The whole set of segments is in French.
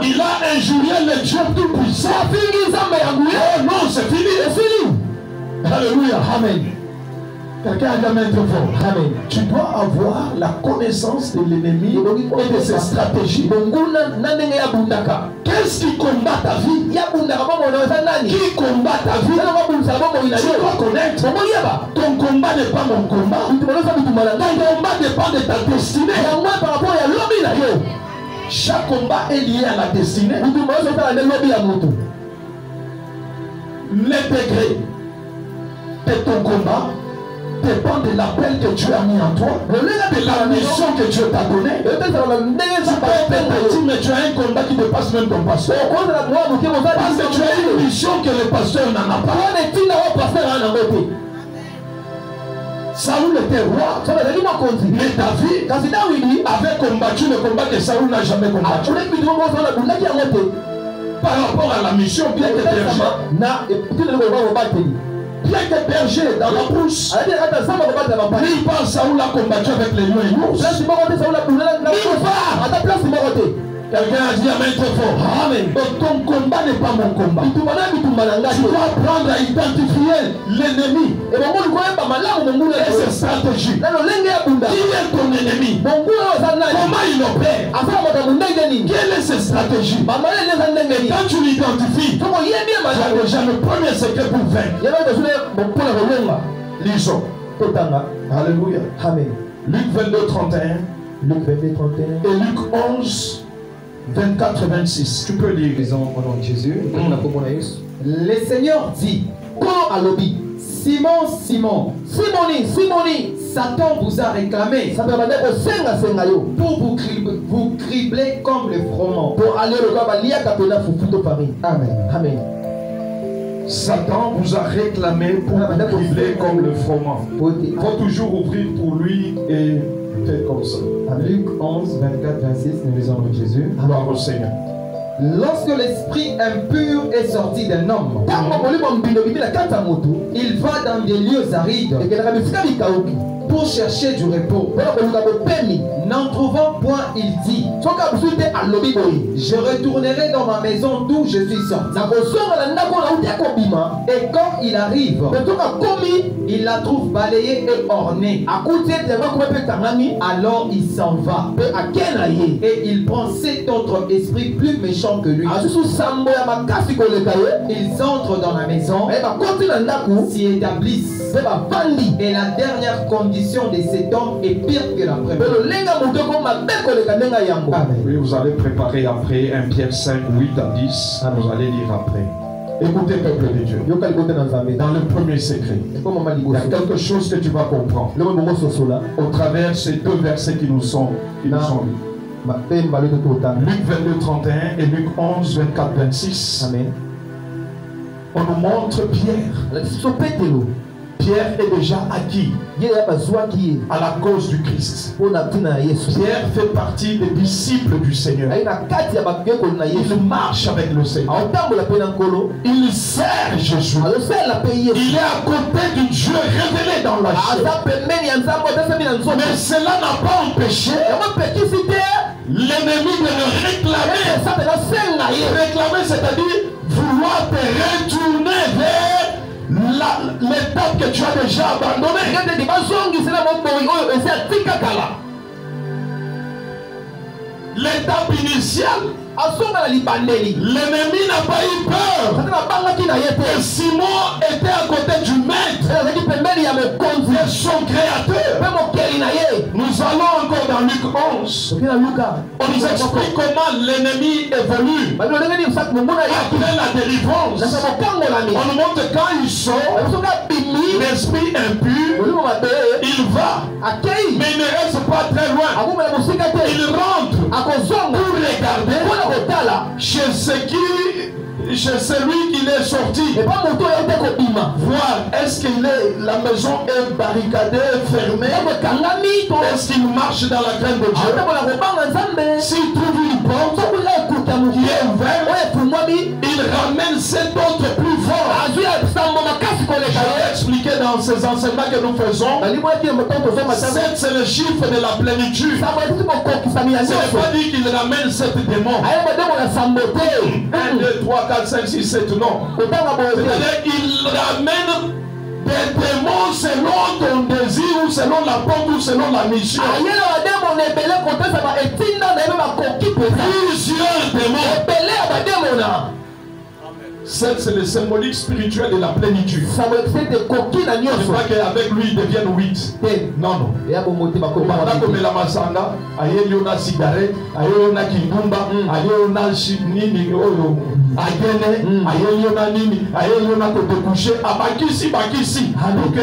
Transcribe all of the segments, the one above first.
Il a injurié le Dieu tout-puissant. Oh non, c'est fini. Alléluia. Amen. Quelqu'un a jamais été fort. Amen. Tu dois avoir la connaissance de l'ennemi et de ses stratégies. Qu'est-ce qui combat ta vie? Qui combat ta vie? Tu dois connaître. Ton combat n'est pas mon combat. Ton combat dépend de ta destinée. Chaque combat est lié à la destinée. Les degrés de ton combat dépend de l'appel que Dieu a mis en toi, de la mission que Dieu t'a donnée. Tu peux être petit, mais tu as un combat qui dépasse même ton pasteur. Parce que tu as une mission que le pasteur n'en a pas. Saoul était roi, mais David avait combattu le combat que Saoul n'a jamais combattu. Par rapport à la mission, bien que berger dans la brousse. Il pense Saoul a combattu avec les lions et l'ours. Quelqu'un a dit amen très fort. Amen. Donc ton combat n'est pas mon combat. Tu dois apprendre à identifier l'ennemi et ses stratégies. Qui est ton ennemi? Comment il opère? Quelle est ses stratégies? Quand tu l'identifies, tu as déjà le premier secret pour vaincre. Lisons. Alléluia. Amen. Luc 22, 31. Et Luc 11. 24 et 26. Tu peux lire. Disons au nom de Jésus. Le Seigneur dit, Simon, Simon, Simoni, Satan vous a réclamé pour vous cribler comme le froment. Amen. Satan vous a réclamé pour vous cribler comme le froment. Il faut toujours ouvrir pour lui et faire comme ça. Luc 11, 24, 26, nous lisons au nom de Jésus. Gloire au Seigneur. Lorsque l'esprit impur est sorti d'un homme, il va dans des lieux arides pour chercher du repos. N'en trouvant point, il dit, je retournerai dans ma maison d'où je suis sorti. Et quand il arrive, il la trouve balayée et ornée. Alors il s'en va. Et il prend 7 autres esprits plus méchants que lui. Ils entrent dans la maison, s'y établissent. Et la dernière condition de cet homme est pire que la première. Oui, vous allez préparer après 1 Pierre 5, 8 à 10. Vous allez lire après. Écoutez, peuple de Dieu. Dans le premier secret, il y a quelque chose que tu vas comprendre au travers de ces 2 versets qui nous sont lus. Luc 22, 31 et Luc 11, 24, 26. Amen. On nous montre Pierre. Pierre est déjà acquis à la cause du Christ. Pierre fait partie des disciples du Seigneur. Il marche avec le Seigneur. Il sert Jésus. Il est à côté du Dieu révélé dans la chair. Mais cela n'a pas empêché l'ennemi de le réclamer. Réclamer, c'est-à-dire vouloir te retourner vers l'étape que tu as déjà abandonnée. L'étape initiale. L'ennemi n'a pas eu peur. Et Simon était à côté du maître, de son créateur. Nous allons encore dans Luc 11. On nous explique comment l'ennemi évolue après la délivrance. On nous montre quand il sort, l'esprit impur, il va, mais il ne reste pas très loin. Il rentre pour regarder chez celui qui est sorti. Voir est-ce que la maison est barricadée, fermée. Est-ce qu'il marche dans la crainte de Dieu? S'il trouve une porte qui est ouverte, il ramène cet autre plus fort. J'avais expliqué dans ces enseignements que nous faisons, 7 c'est le chiffre de la plénitude. Ce n'est pas dit qu'il ramène 7 démons. 1, 2, 3, 4, 5, 6, 7, non. C'est-à-dire qu'il ramène des démons selon ton désir ou selon la porte ou selon la mission. Plusieurs démons. 7 c'est le symbolique spirituel de la plénitude. Ce n'est pas qu'avec lui ils deviennent 8. Non, non. Comme la masanga, aïe on a cigarette, aïe on a kimbumba, aïe on a nini, aïe on a nini, aïe on a côté couché, bakisi. Donc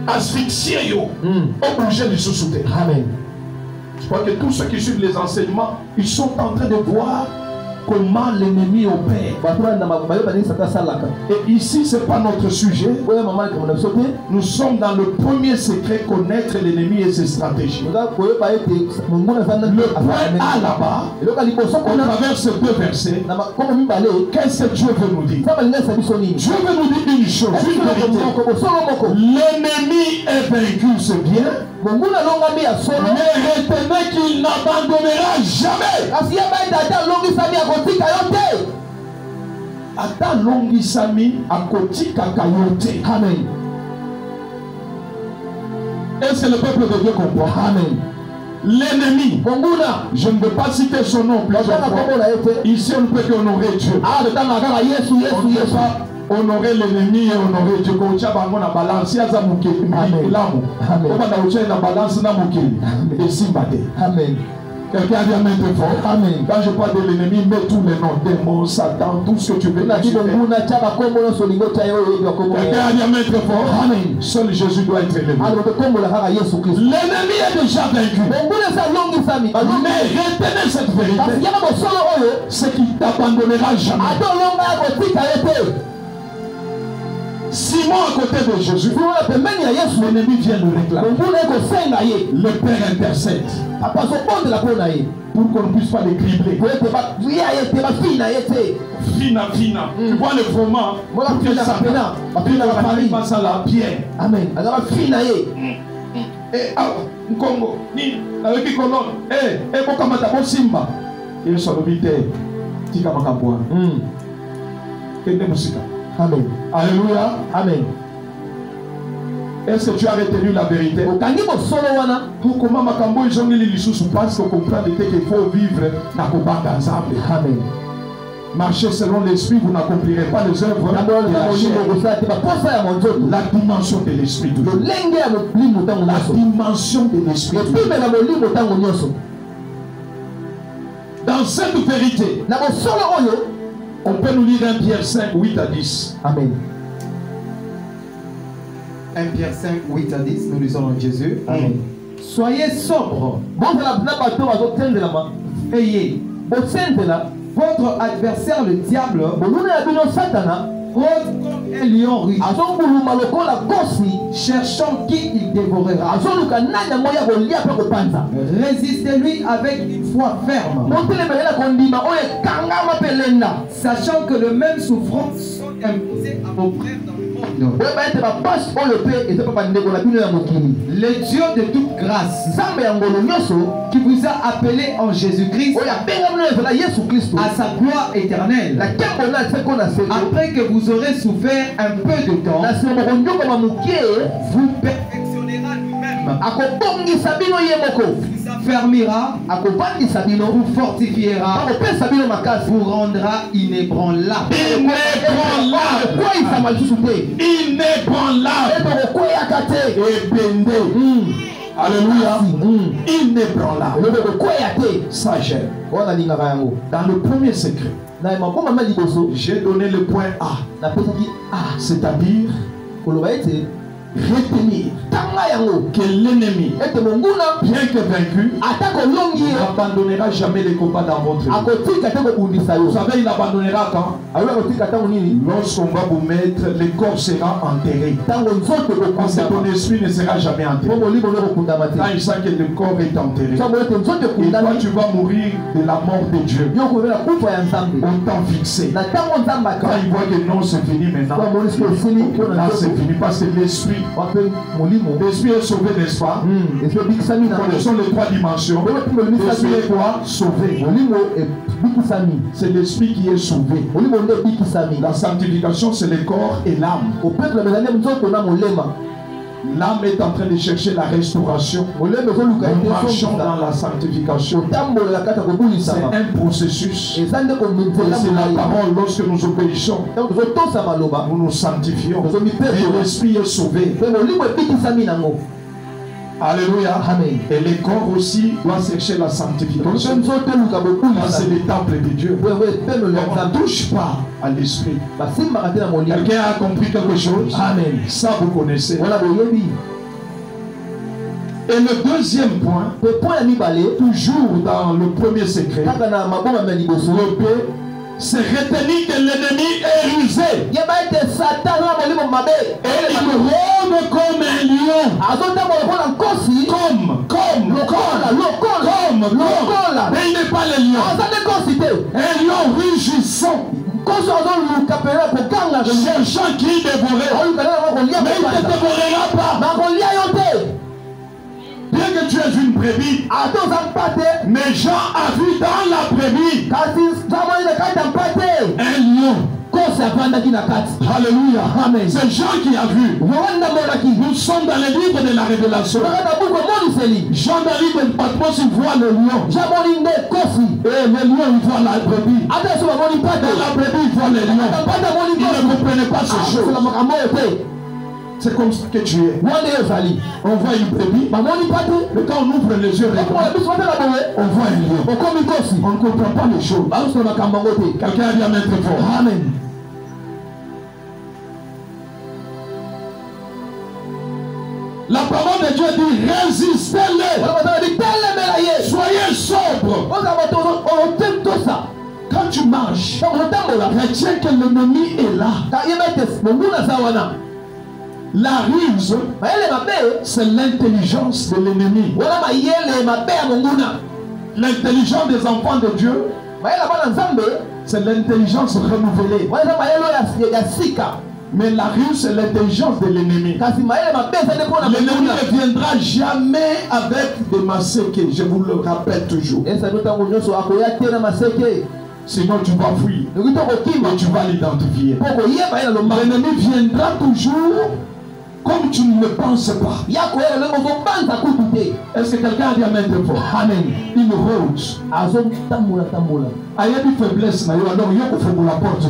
asphyxier yo, obliger de se soutenir. Amen. Je crois que tous ceux qui suivent les enseignements, ils sont en train de voir comment l'ennemi opère. Et ici, ce n'est pas notre sujet. Nous sommes dans le premier secret, connaître l'ennemi et ses stratégies. Le point A là-bas, on traverse ces 2 versets. Qu'est-ce que Dieu veut nous dire? Dieu veut nous dire une chose, une vérité. L'ennemi est vaincu, c'est bien. Mais retenez qu'il n'abandonnera jamais. Ata longi sami akotika kayote. Amen. Est-ce que le peuple de Dieu comprend? Amen. L'ennemi, je ne veux pas citer son nom plusieurs fois. Ici on ne peut qu'honorer Dieu. On ne peut pas honorer l'ennemi et honorer Dieu. Quand tu as la balance, il y a la balance. Amen. Quelqu'un vient mettre fort. Amen. Quand je parle de l'ennemi, mets tous les noms, démons, Satan, tout ce que tu veux. Quelqu'un vient mettre fort. Amen. Seul Jésus doit être élevé. L'ennemi est déjà vaincu. Mais retenez cette vérité. C'est qu'il ne t'abandonnera jamais. Simon à côté de Jésus, l'ennemi vient le réclamer. Le Père intercède pour qu'on ne puisse pas les cribler. Fina. Tu vois le froment pour que ça passe à la pierre. Amen. Et Congo, avec qui colonne, et Bokamata Simba, et sur le vide, Tika Makaboua. Amen. Alléluia. Amen. Est-ce que tu as retenu la vérité? Pour comment Makambo ils ont mis les sous parce qu'on comprend qu'il faut vivre dans le ensemble. Amen. Marchez selon l'esprit, vous n'accomplirez pas les œuvres de la chair. La dimension de l'esprit. La dimension de l'esprit. Dans cette vérité, on peut nous lire 1 Pierre 5, 8 à 10. Amen. 1 Pierre 5, 8 à 10, nous lisons en Jésus. Amen. Soyez sobres. Veillez. Votre adversaire, le diable, rôde comme un lion rude, cherchant qui il dévorera. Résistez-lui avec une foi ferme, sachant que le même souffrance sont imposées à vos frères dans le monde. Le Dieu de toute grâce, qui vous a appelé en Jésus-Christ à sa gloire éternelle, après que vous aurez souffert un peu de temps, vous perfectionnera lui-même, vous affermira, vous fortifiera, vous rendra inébranlable. Alléluia. Inébranlable. Sagesse. Dans le premier secret, j'ai donné le point A. C'est-à-dire retenir que l'ennemi, bien que vaincu, n'abandonnera jamais les combats dans votre vie. Vous savez, il abandonnera quand? Lorsqu'on va vous mettre, le corps sera enterré. Parce que ton esprit ne sera jamais enterré. Quand il sent que le corps est enterré, et toi tu vas mourir de la mort de Dieu au temps fixé. Quand il voit que non, c'est fini maintenant, là c'est fini parce que l'esprit est sauvé, n'est-ce pas? Connaissons les trois dimensions. L'esprit est quoi? Sauvé. C'est l'esprit qui est sauvé. La sanctification, c'est le corps et l'âme. L'âme est en train de chercher la restauration. Nous marchons dans la sanctification. C'est un processus. Et c'est la parole. Lorsque nous obéissons, nous nous sanctifions. Et l'esprit est sauvé. Alléluia. Amen. Et le corps aussi doit chercher la sanctification. C'est le temple de Dieu. On ne touche pas à l'esprit. Quelqu'un a compris quelque chose? Amen. Ça vous connaissez. Et le deuxième point, toujours dans le premier secret, c'est retenir que l'ennemi est rusé. Et il rôde comme un lion. Mais il n'est pas le lion. Un lion rugissant. Cherchant qui dévorer. Mais il ne te dévorera pas. Bien que tu es une brebis, mais Jean a vu dans la brebis un lion. Alléluia. Amen. C'est Jean qui a vu. Nous sommes dans le livre de la révélation. Jean dans le livre de Patmos, il voit le lion. Et le lion, il voit la brebis. Et la brebis, il voit le lion. Il ne comprenait pas ces choses. C'est comme ça que tu es. On voit une brebis. Mais quand on ouvre les yeux, on voit un lion. On ne comprend pas les choses. Quelqu'un a dit amen très fort. Amen. La parole de Dieu dit résistez-les. Soyez sobres. Quand tu marches, retiens que l'ennemi est là. La ruse, c'est l'intelligence de l'ennemi. L'intelligence des enfants de Dieu, c'est l'intelligence renouvelée. Mais la ruse, c'est l'intelligence de l'ennemi. L'ennemi ne viendra jamais avec des massacres, je vous le rappelle toujours. Sinon tu vas fuir. Et tu vas l'identifier. L'ennemi viendra toujours comme tu ne le penses pas. Est-ce que quelqu'un a dit amen de fort? Amen. Il rôde. Il y a une faiblesse, alors il y a une porte.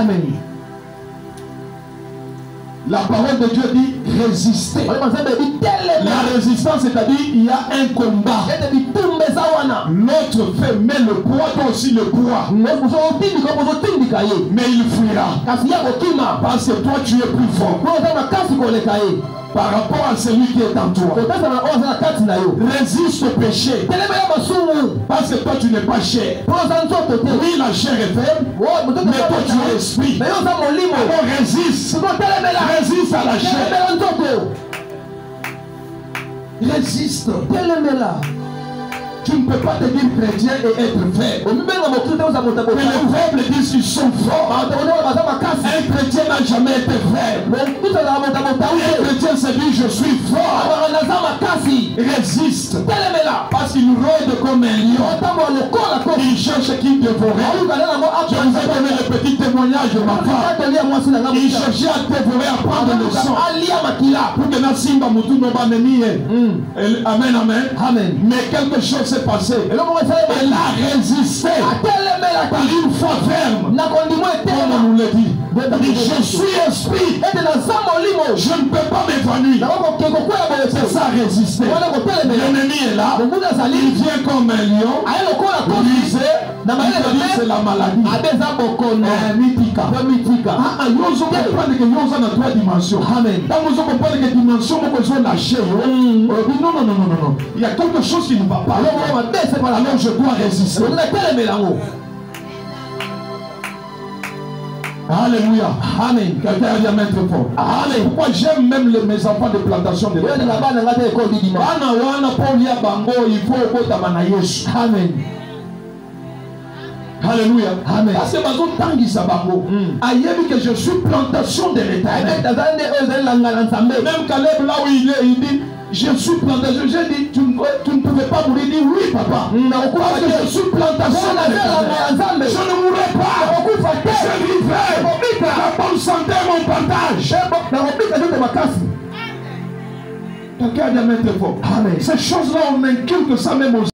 Amen. La parole de Dieu dit résister. La résistance, c'est-à-dire il y a un combat. L'autre fait, mais le poids, toi aussi le poids. Mais il fuira. Parce que toi tu es plus fort. Par rapport à celui qui est en toi. Résiste au péché. Parce que toi tu n'es pas chair. Oui, la chair est faible, mais toi tu es esprit. Alors résiste. Résiste à la chair. Résiste. Tu ne peux pas te dire chrétien et être faible. Mais les faibles disent qu'ils sont forts. Un chrétien n'a jamais été faible. Un chrétien se dit je suis fort. Résiste. Parce qu'il rôde comme un lion. Il cherche qui dévorer. Je vous ai donné le petit témoignage de ma femme. Il cherchait à dévorer, à prendre le sang. Pour que Nassimba Moutou no banemi. Amen, amen. Amen. Mais quelque chose s'est passé. Elle a résisté par une foi ferme. Comme on nous l'a dit. Je suis esprit. Je ne peux pas m'évanouir. C'est ça résister. L'ennemi est là. Il vient comme un lion. Brisé. C'est la maladie. Mythica. Vous comprenez que nous sommes dans 3 dimensions. Quand vous comprenez que dimension, vous pouvez lâcher. Non. Il y a quelque chose qui ne va pas. Alors je dois résister. Alléluia. Amen. Quelqu'un a dit amen très fort. Amen. Pourquoi j'aime même mes enfants de plantation de l'école. Amen. Alléluia. Amen. Parce que Bazo Tangisa Bango a dit que je suis plantation de l'Éternel. Même Caleb là où il est, il dit je suis plantation. J'ai dit tu ne pouvais pas mourir. Il dit oui papa. Parce que je suis plantation de l'Éternel. Je ne mourrai pas. Je vivrai. La bonne santé mon partage. Quelqu'un a dit amen très fort. Ces choses-là on inculque ça même aux